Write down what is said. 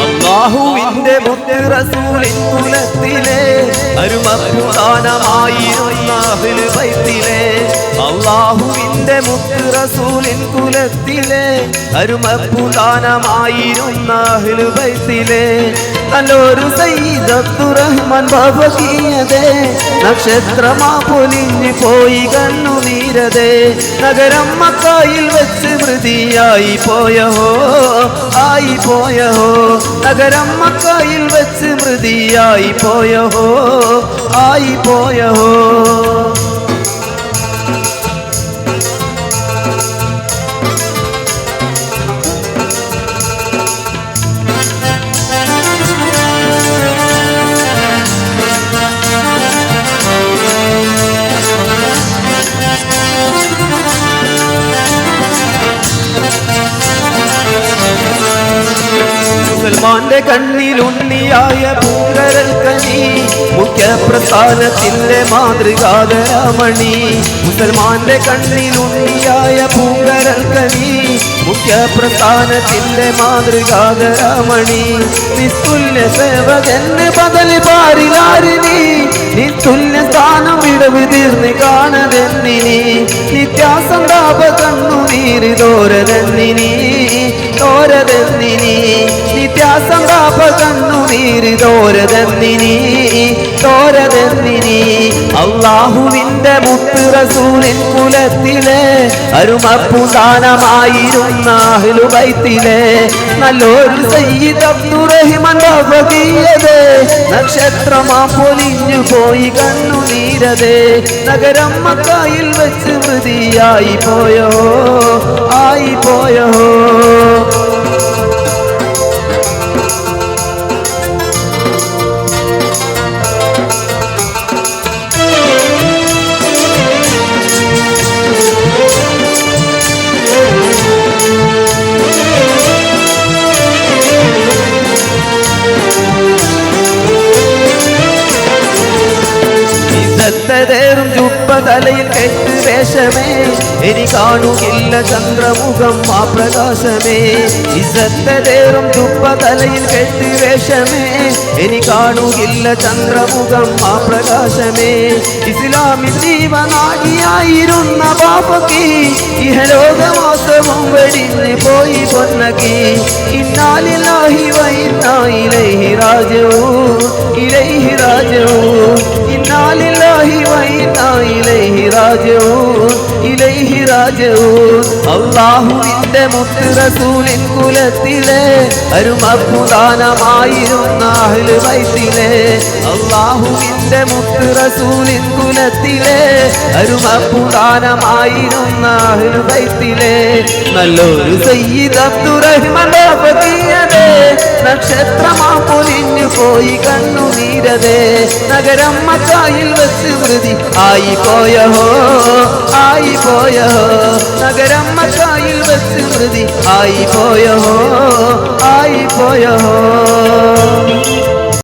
അല്ലാഹുവിന്റെ മുത്ത് റസൂലിൻ കുലത്തിലെ അരുമപ്രധാനമായിരുന്ന അഹ്ലു ബൈത്തിലെ അല്ലാഹുവിന്റെ മുത്ത് റസൂലിൻ കുലത്തിലെ അരുമപ്രധാനമായിരുന്ന അഹ്ലു ബൈത്തിലെ നല്ലൊരു സയ്യിദ് അബ്ദുറഹ്മാൻ ബാബകിയതേ നക്ഷത്രമാ പൊലിഞ്ഞു പോയി കണ്ണുനീരതേ നഗരം മക്കയിൽ വെച്ച് മൃതിയായി പോയഹോ ആയി പോയഹോ നഗരം മക്കയിൽ വെച്ച് മൃതിയായി പോയഹോ ആയി പോയഹോ മുസൽമാന്റെ കണ്ണിലുണ്ണിയായ പൂങ്കരൽ കനി മുഖ്യപ്രസ്ഥാനത്തിന്റെ മാതൃകാതരമണി മുസൽമാന്റെ കണ്ണിലുണ്ണിയായ പൂങ്കരൽ കനി മുഖ്യപ്രസ്ഥാനത്തിന്റെ മാതൃകാതരമണി നിസ്തുല്യ സേവകന് ബദൽ പാരിലാരിനി നിസ്തുല്യ സ്ഥാനം ഇടവ് തീർന്ന് കാണതെന്നിനി നിത്യാസന്താപ കണ്ണുനീര് തോരതെന്നിനി തോരതെന്നിനി നിത്യാസന്താപ കണ്ണുനീര് തോരതെന്നിനി തോരതെന്നിനി അല്ലാഹുവിന്റെ മുത്ത് റസൂലിൻ കുലത്തിലെ അരുമപ്രധാനമായിരുന്ന അഹ്ലു ബൈത്തിലെ നല്ലൊരു സയ്യിദ് അബ്ദുറഹ്മാൻ ബാബകിയതേ നക്ഷത്രമാ പൊലിഞ്ഞു പോയി കണ്ണുനീരതേ നഗരം മക്കയിൽ വെച്ച് മൃതിയായി പോയോ ആയി പോയോ ും ചുപ്പ തലയിൽ കെട്ട് വേഷമേ ഇനി കാണുകില്ല ചന്ദ്രമുഖം ആ പ്രകാശമേ ഇസത്തേറും ചുപ്പ തലയിൽ കെട്ട് വേഷമേ ഇനി കാണുകില്ല ചന്ദ്രമുഖം ആ പ്രകാശമേ ഇസ്ലാമിൽ ജീവനാടിയായിരുന്ന ബാപ്പക്ക് ഇഹലോകമാസവും വെടിഞ്ഞ് പോയി പൊന്നക്കി ഇന്നാലില്ലാഹി വഇന്നാ ഇലൈഹി റാജിഊൻ ഇലൈഹി റാജിഊൻ ഇന്നാലില്ലാഹി വഇന്നാ ഇലൈഹി റാജിഊൻ ഇലൈഹി റാജിഊൻ അല്ലാഹുവിന്റെ മുത്ത് റസൂലിൻ കുലത്തിലെ അരുമപ്രധാനമായിരുന്ന അഹ്ലു ബൈത്തിലെ അല്ലാഹുവിന്റെ മുത്ത് റസൂലിൻ കുലത്തിലെ അരുമപ്രധാനമായിരുന്ന അഹ്ലു ബൈത്തിലെ നല്ലൊരു സയ്യിദ് അബ്ദുറഹ്മാൻ ബാബകിയതേ നക്ഷത്രമാ പൊലിഞ്ഞു പോയി കണ്ണുനീരതേ നഗരം മക്കയിൽ വെച്ച് മൃതി ആയി പോയഹോ ആയി പോയഹോ നഗരം മക്കയിൽ വെച്ച് മൃതി ആയി പോയഹോ ആയി പോയഹോ